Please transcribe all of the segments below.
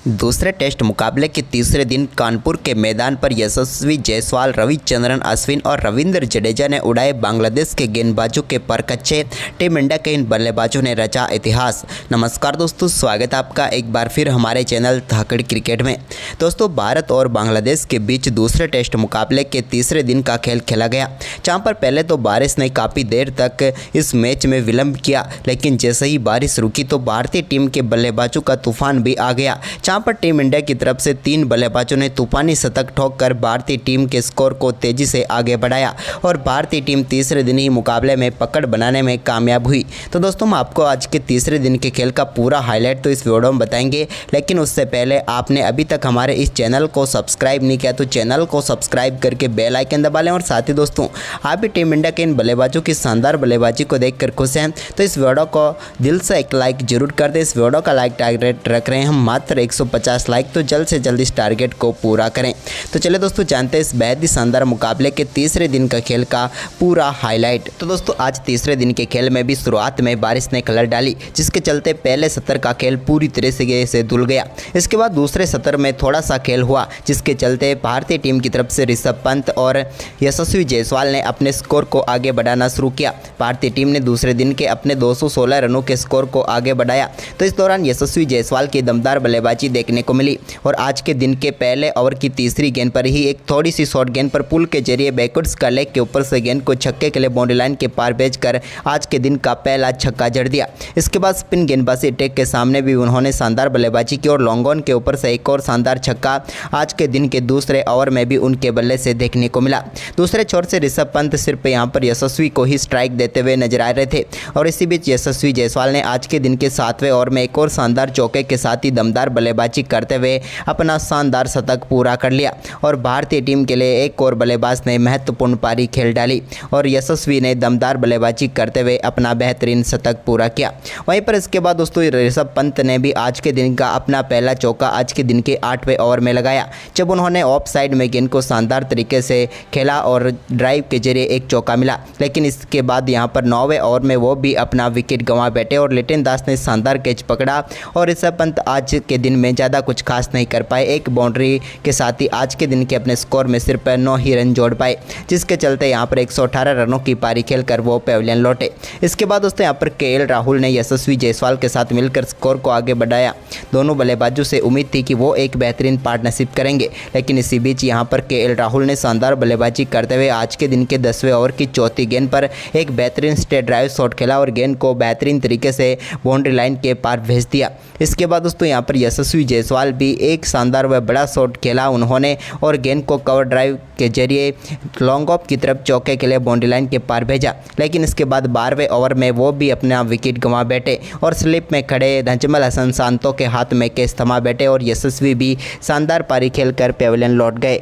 दूसरे टेस्ट मुकाबले के तीसरे दिन कानपुर के मैदान पर यशस्वी जायसवाल, रविचंद्रन अश्विन और रविंद्र जडेजा ने उड़ाए बांग्लादेश के गेंदबाजों के परकच्चे। टीम इंडिया के इन बल्लेबाजों ने रचा इतिहास। नमस्कार दोस्तों, स्वागत है आपका एक बार फिर हमारे चैनल धाकड़ क्रिकेट में। दोस्तों, भारत और बांग्लादेश के बीच दूसरे टेस्ट मुकाबले के तीसरे दिन का खेल खेला गया, जहाँ पर पहले तो बारिश ने काफ़ी देर तक इस मैच में विलंब किया, लेकिन जैसे ही बारिश रुकी तो भारतीय टीम के बल्लेबाजों का तूफान भी आ गया, जहाँ पर टीम इंडिया की तरफ से 3 बल्लेबाजों ने तूफानी शतक ठोककर भारतीय टीम के स्कोर को तेजी से आगे बढ़ाया और भारतीय टीम तीसरे दिन ही मुकाबले में पकड़ बनाने में कामयाब हुई। तो दोस्तों, हम आपको आज के तीसरे दिन के खेल का पूरा हाईलाइट तो इस वीडियो में बताएंगे, लेकिन उससे पहले आपने अभी तक हमारे इस चैनल को सब्सक्राइब नहीं किया तो चैनल को सब्सक्राइब करके बेल आइकन दबा लें। और साथ ही दोस्तों, आप भी टीम इंडिया के इन बल्लेबाजों की शानदार बल्लेबाजी को देखकर खुश हैं तो इस वीडियो को दिल से एक लाइक जरूर कर दें। इस वीडियो का लाइक टारगेट रख रहे हैं हम मात्र 150 लाइक, तो जल्द से जल्द इस टारगेट को पूरा करें। तो चलिए दोस्तों, जानते हैं इस बेहद ही शानदार मुकाबले के तीसरे दिन का खेल का पूरा हाईलाइट। तो दोस्तों, आज तीसरे दिन के खेल में भी शुरुआत में बारिश ने कलर डाली, जिसके चलते पहले सत्र का खेल पूरी तरह से धुल गया। इसके बाद दूसरे सत्र में थोड़ा सा खेल हुआ, जिसके चलते भारतीय टीम की तरफ से ऋषभ पंत और यशस्वी जायसवाल ने अपने स्कोर को आगे बढ़ाना शुरू किया। भारतीय टीम ने दूसरे दिन के अपने 216 रनों के स्कोर को आगे बढ़ाया। तो इस दौरान यशस्वी जायसवाल की दमदार बल्लेबाजी देखने को मिली और आज के दिन के पहले ओवर की तीसरी गेंद पर ही एक थोड़ी सी शॉर्ट गेंद पर पुल के जरिए बैकवर्ड्स का लेग के ऊपर से गेंद को छक्के के लिए बाउंड्री लाइन के पार भेजकर आज के दिन का पहला छक्का जड़ दिया। इसके बाद स्पिन गेंदबाजी अटैक के सामने भी उन्होंने शानदार बल्लेबाजी की और लॉन्ग ऑन के ऊपर से एक और शानदार छक्का आज के दिन के दूसरे ओवर में भी उनके बल्ले से देखने को मिला। दूसरे छोर से ऋषभ पंत सिर्फ यहाँ पर यशस्वी को ही स्ट्राइक देते हुए नजर आ रहे थे और इसी बीच यशस्वी जायसवाल ने आज के दिन के 7वें ओवर में एक और शानदार चौके के साथ ही दमदार बल्लेबाजी करते हुए अपना शानदार शतक पूरा कर लिया और भारतीय टीम के लिए एक और बल्लेबाज ने महत्वपूर्ण पारी खेल डाली और यशस्वी ने दमदार बल्लेबाजी करते हुए अपना बेहतरीन शतक पूरा किया। वहीं पर इसके बाद दोस्तों, ऋषभ पंत ने भी आज के दिन का अपना पहला चौका आज के दिन के 8वें ओवर में लगाया, जब उन्होंने ऑफ साइड में गेंद को शानदार तरीके से खेला और ड्राइव के जरिए एक चौका मिला। लेकिन इसके बाद यहाँ पर 9वें ओवर में वो भी अपना विकेट गंवा बैठे और लिटन दास ने शानदार कैच पकड़ा और ऋषभ पंत आज के दिन में ज़्यादा कुछ खास नहीं कर पाए। एक बाउंड्री के साथ ही आज के दिन के अपने स्कोर में सिर्फ 9 ही रन जोड़ पाए, जिसके चलते यहाँ पर 118 रनों की पारी खेलकर वो पेविलियन लौटे। इसके बाद दोस्तों, यहाँ पर केएल राहुल ने यशस्वी जायसवाल के साथ मिलकर स्कोर को आगे बढ़ाया। दोनों बल्लेबाजों से उम्मीद थी कि वो एक बेहतरीन पार्टनरशिप करेंगे, लेकिन इसी बीच यहाँ पर केएल राहुल ने शानदार बल्लेबाजी करते हुए आज के दिन के 10वें ओवर की चौथी गेंद पर एक बेहतरीन स्ट्रेट ड्राइव शॉट खेला और गेंद को बेहतरीन तरीके से बाउंड्री लाइन के पार भेज दिया। इसके बाद दोस्तों, यहाँ पर यशस्वी जायसवाल भी एक शानदार व बड़ा शॉट खेला उन्होंने और गेंद को कवर ड्राइव के जरिए लॉन्ग ऑफ की तरफ चौके के लिए बाउंड्री लाइन के पार भेजा। लेकिन इसके बाद 12वें ओवर में वो भी अपना विकेट गंवा बैठे और स्लिप में खड़े नजमुल हसन शांतो के हाथ में कैच थमा बैठे और यशस्वी भी शानदार पारी खेलकर पेविलियन लौट गए।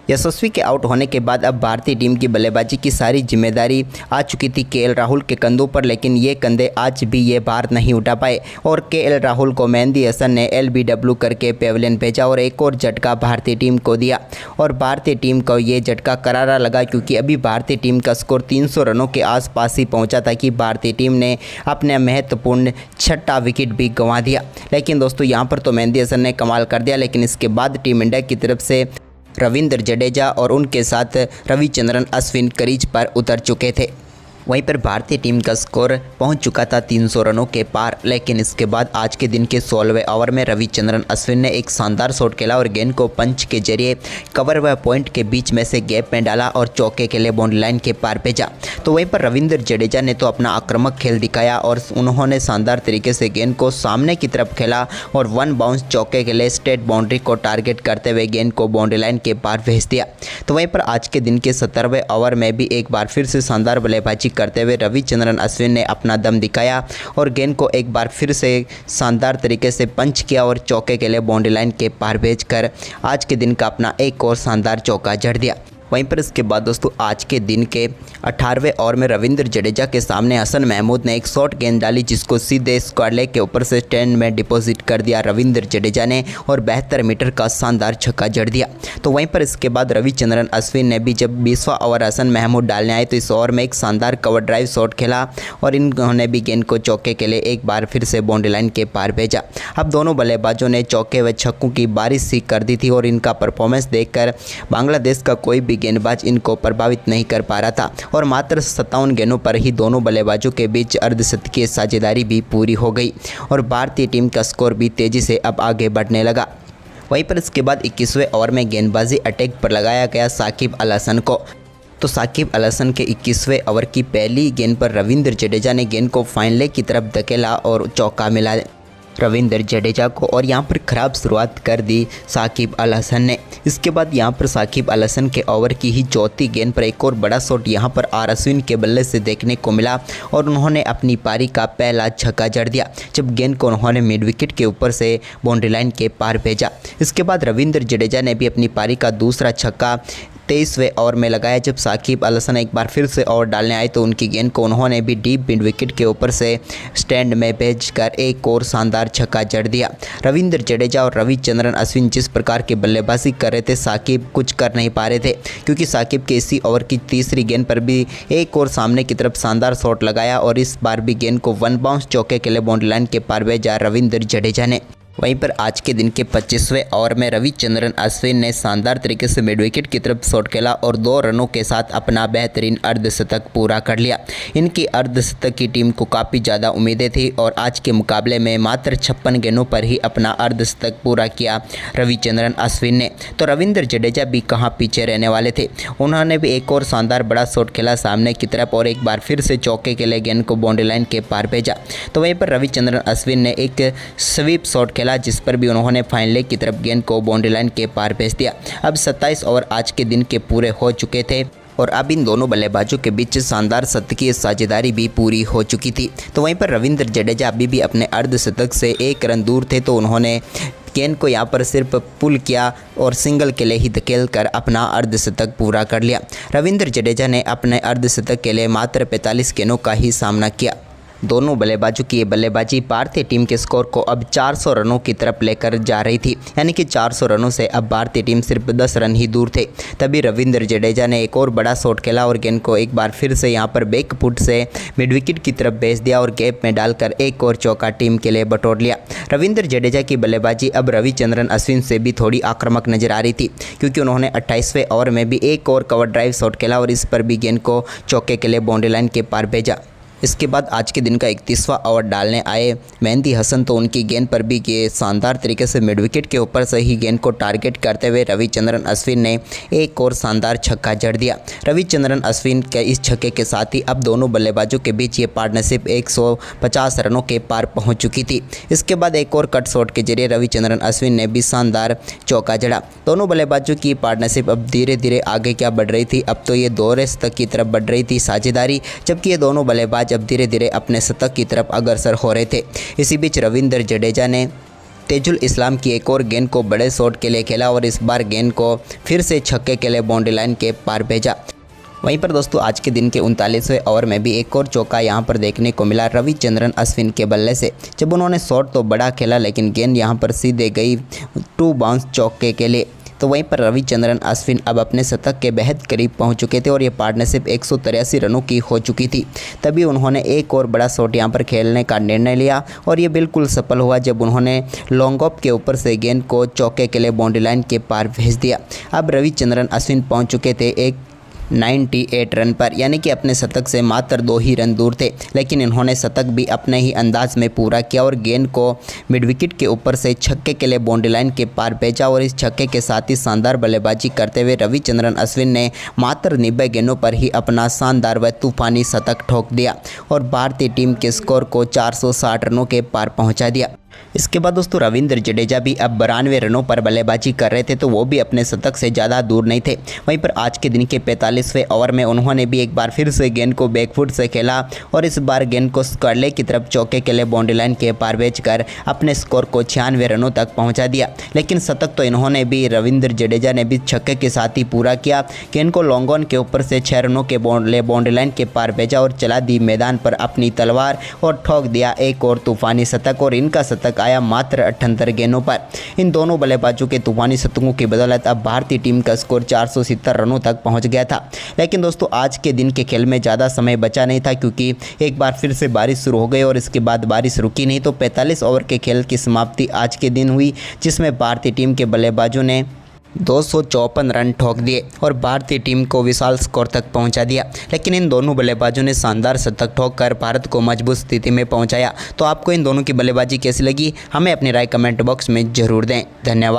यशस्वी के आउट होने के बाद अब भारतीय टीम की बल्लेबाजी की सारी जिम्मेदारी आ चुकी थी केएल राहुल के कंधों पर, लेकिन ये कंधे आज भी ये भार नहीं उठा पाए और केएल राहुल को मेहंदी हसन ने LBW करके पेविलियन भेजा और एक और झटका भारतीय टीम को दिया और भारतीय टीम को ये झटका करारा लगा, क्योंकि अभी भारतीय टीम का स्कोर 300 रनों के आसपास ही पहुंचा था कि भारतीय टीम ने अपने महत्वपूर्ण 6ठा विकेट भी गंवा दिया। लेकिन दोस्तों, यहाँ पर तो मेहंदी हसन ने कमाल कर दिया, लेकिन इसके बाद टीम इंडिया की तरफ से रविंद्र जडेजा और उनके साथ रविचंद्रन अश्विन क्रीज पर उतर चुके थे। वहीं पर भारतीय टीम का स्कोर पहुंच चुका था 300 रनों के पार, लेकिन इसके बाद आज के दिन के 16वें ओवर में रविचंद्रन अश्विन ने एक शानदार शॉट खेला और गेंद को पंच के जरिए कवर व पॉइंट के बीच में से गैप में डाला और चौके के लिए बाउंड्री लाइन के पार भेजा। तो वहीं पर रविंद्र जडेजा ने तो अपना आक्रामक खेल दिखाया और उन्होंने शानदार तरीके से गेंद को सामने की तरफ खेला और 1 बाउंस चौके के लिए स्ट्रेट बाउंड्री को टारगेट करते हुए गेंद को बाउंड्री लाइन के पार भेज दिया। तो वहीं पर आज के दिन के 17वें ओवर में भी एक बार फिर से शानदार बल्लेबाजी करते हुए रविचंद्रन अश्विन ने अपना दम दिखाया और गेंद को एक बार फिर से शानदार तरीके से पंच किया और चौके के लिए बाउंड्री लाइन के पार भेजकर आज के दिन का अपना एक और शानदार चौका जड़ दिया। वहीं पर इसके बाद दोस्तों आज के दिन के 18वें ओवर में रविंद्र जडेजा के सामने हसन महमूद ने एक शॉर्ट गेंद डाली जिसको सीधे स्क्वायर लेग के ऊपर से स्टैंड में डिपॉजिट कर दिया रविंद्र जडेजा ने और 72 मीटर का शानदार छक्का जड़ दिया। तो वहीं पर इसके बाद रविचंद्रन अश्विन ने भी जब 20वां ओवर हसन महमूद डालने आए तो इस ओवर में एक शानदार कवर ड्राइव शॉट खेला और इन्होंने भी गेंद को चौके के लिए एक बार फिर से बाउंड्री लाइन के पार भेजा। अब दोनों बल्लेबाजों ने चौके व छक्कों की बारिश सी कर दी थी और इनका परफॉर्मेंस देखकर बांग्लादेश का कोई भी गेंदबाज इनको प्रभावित नहीं कर पा रहा था और मात्र 57 गेंदों पर ही दोनों बल्लेबाजों के बीच अर्धशतकीय साझेदारी भी पूरी हो गई और भारतीय टीम का स्कोर भी तेजी से अब आगे बढ़ने लगा। वहीं पर इसके बाद 21वें ओवर में गेंदबाजी अटैक पर लगाया गया साकिब अल हसन को। तो साकिब अल हसन के 21वें ओवर की पहली गेंद पर रविंद्र जडेजा ने गेंद को फाइन लेग की तरफ धकेला और चौका मिला रविंद्र जडेजा को और यहां पर ख़राब शुरुआत कर दी साकिब अल हसन ने। इसके बाद यहां पर साकिब अल हसन के ओवर की ही चौथी गेंद पर एक और बड़ा शॉट यहां पर आर अश्विन के बल्ले से देखने को मिला और उन्होंने अपनी पारी का पहला छक्का जड़ दिया जब गेंद को उन्होंने मिड विकेट के ऊपर से बाउंड्री लाइन के पार भेजा। इसके बाद रविंद्र जडेजा ने भी अपनी पारी का दूसरा छक्का 23वें ओवर में लगाया जब साकिब अल हसन एक बार फिर से ओवर डालने आए तो उनकी गेंद को उन्होंने भी डीप मिड विकेट के ऊपर से स्टैंड में भेजकर एक और शानदार छक्का जड़ दिया। रविंद्र जडेजा और रविचंद्रन अश्विन जिस प्रकार की बल्लेबाजी कर रहे थे साकिब कुछ कर नहीं पा रहे थे क्योंकि साकिब के इसी ओवर की तीसरी गेंद पर भी एक और सामने की तरफ शानदार शॉट लगाया और इस बार भी गेंद को वन बाउंस चौके के लिए बाउंड्री लाइन के पार भेजा रविंद्र जडेजा ने। वहीं पर आज के दिन के 25वें ओवर में रविचंद्रन अश्विन ने शानदार तरीके से मिड विकेट की तरफ शॉट खेला और 2 रनों के साथ अपना बेहतरीन अर्धशतक पूरा कर लिया। इनकी अर्धशतक की टीम को काफ़ी ज़्यादा उम्मीदें थी और आज के मुकाबले में मात्र 56 गेंदों पर ही अपना अर्धशतक पूरा किया रविचंद्रन अश्विन ने। तो रविंद्र जडेजा भी कहाँ पीछे रहने वाले थे, उन्होंने भी एक और शानदार बड़ा शॉट खेला सामने की तरफ और एक बार फिर से चौके के लिए गेंद को बाउंड्री लाइन के पार भेजा। तो वहीं पर रविचंद्रन अश्विन ने एक स्वीप शॉट खेला जिस पर भी उन्होंने फाइन लेग की तरफ गेंद को बाउंड्री लाइन के पार भेज दिया। अब 27 ओवर आज के दिन के पूरे हो चुके थे और अब इन दोनों बल्लेबाजों के बीच शानदार शतकीय साझेदारी भी पूरी हो चुकी थी। तो वहीं पर रविंद्र जडेजा अभी भी अपने अर्धशतक से 1 रन दूर थे तो उन्होंने गेंद को यहां पर सिर्फ पुल किया और सिंगल के लिए ही धकेल कर अपना अर्धशतक पूरा कर लिया। रविंद्र जडेजा ने अपने अर्धशतक के लिए मात्र 45 गेंदों का ही सामना किया। दोनों बल्लेबाजों की ये बल्लेबाजी भारतीय टीम के स्कोर को अब 400 रनों की तरफ लेकर जा रही थी, यानी कि 400 रनों से अब भारतीय टीम सिर्फ 10 रन ही दूर थे। तभी रविंद्र जडेजा ने एक और बड़ा शॉट खेला और गेंद को एक बार फिर से यहां पर बैक फुट से मिड विकेट की तरफ भेज दिया और गैप में डालकर एक और चौका टीम के लिए बटोर लिया। रविंद्र जडेजा की बल्लेबाजी अब रविचंद्रन अश्विन से भी थोड़ी आक्रामक नजर आ रही थी क्योंकि उन्होंने 28वें ओवर में भी एक और कवर ड्राइव शॉट खेला और इस पर भी गेंद को चौके के लिए बाउंड्री लाइन के पार भेजा। इसके बाद आज के दिन का 31वां ओवर डालने आए मेहंदी हसन तो उनकी गेंद पर भी ये शानदार तरीके से मिड विकेट के ऊपर से ही गेंद को टारगेट करते हुए रविचंद्रन अश्विन ने एक और शानदार छक्का जड़ दिया। रविचंद्रन अश्विन के इस छक्के के साथ ही अब दोनों बल्लेबाजों के बीच ये पार्टनरशिप 150 रनों के पार पहुंच चुकी थी। इसके बाद एक और कट शॉट के जरिए रविचंद्रन अश्विन ने भी शानदार चौका जड़ा। दोनों बल्लेबाजों की पार्टनरशिप अब धीरे धीरे आगे क्या बढ़ रही थी, अब तो ये 2 रेस तक की तरफ बढ़ रही थी साझेदारी, जबकि ये दोनों बल्लेबाज अब धीरे धीरे अपने शतक की तरफ अग्रसर हो रहे थे। इसी बीच रविंद्र जडेजा ने तेजुल इस्लाम की एक और गेंद को बड़े शॉट के लिए खेला और इस बार गेंद को फिर से छक्के के लिए बाउंड्री लाइन के पार भेजा। वहीं पर दोस्तों आज के दिन के 39वें ओवर में भी एक और चौका यहां पर देखने को मिला रविचंद्रन अश्विन के बल्ले से, जब उन्होंने शॉट तो बड़ा खेला लेकिन गेंद यहां पर सीधे गई 2 बाउंस चौके के लिए। तो वहीं पर रविचंद्रन अश्विन अब अपने शतक के बेहद करीब पहुंच चुके थे और ये पार्टनरशिप 183 रनों की हो चुकी थी। तभी उन्होंने एक और बड़ा शॉट यहां पर खेलने का निर्णय लिया और ये बिल्कुल सफल हुआ जब उन्होंने लॉन्ग ऑफ के ऊपर से गेंद को चौके के लिए बाउंड्री लाइन के पार भेज दिया। अब रविचंद्रन अश्विन पहुँच चुके थे 98 रन पर, यानी कि अपने शतक से मात्र 2 ही रन दूर थे, लेकिन इन्होंने शतक भी अपने ही अंदाज में पूरा किया और गेंद को मिड विकेट के ऊपर से छक्के के लिए बाउंड्री लाइन के पार भेजा और इस छक्के के साथ ही शानदार बल्लेबाजी करते हुए रविचंद्रन अश्विन ने मात्र 90 गेंदों पर ही अपना शानदार व तूफानी शतक ठोक दिया और भारतीय टीम के स्कोर को 460 रनों के पार पहुंचा दिया। इसके बाद दोस्तों रविंद्र जडेजा भी अब 92 रनों पर बल्लेबाजी कर रहे थे, तो वो भी अपने शतक से ज़्यादा दूर नहीं थे। वहीं पर आज के दिन के 45वें ओवर में उन्होंने भी एक बार फिर से गेंद को बैकफुट से खेला और इस बार गेंद को स्क्वायर की तरफ चौके के लिए बाउंड्री लाइन के पार भेजकर अपने स्कोर को 96 रनों तक पहुंचा दिया। लेकिन शतक तो इन्होंने भी, रविंद्र जडेजा ने भी छक्के के साथ ही पूरा किया। गेंद को लॉन्ग ऑन के ऊपर से 6 रनों के बाउंड्री लाइन के पार भेजा और चला दी मैदान पर अपनी तलवार और ठोक दिया एक और तूफानी शतक, और इनका शतक आया मात्र 78 गेंदों पर। इन दोनों बल्लेबाजों के तूफानी शतकों की बदौलत अब भारतीय टीम का स्कोर 470 रनों तक पहुंच गया था। लेकिन दोस्तों आज के दिन के खेल में ज़्यादा समय बचा नहीं था, क्योंकि एक बार फिर से बारिश शुरू हो गई और इसके बाद बारिश रुकी नहीं। तो 45 ओवर के खेल की समाप्ति आज के दिन हुई, जिसमें भारतीय टीम के बल्लेबाजों ने 254 रन ठोक दिए और भारतीय टीम को विशाल स्कोर तक पहुंचा दिया। लेकिन इन दोनों बल्लेबाजों ने शानदार शतक ठोककर भारत को मजबूत स्थिति में पहुंचाया। तो आपको इन दोनों की बल्लेबाजी कैसी लगी, हमें अपनी राय कमेंट बॉक्स में ज़रूर दें। धन्यवाद।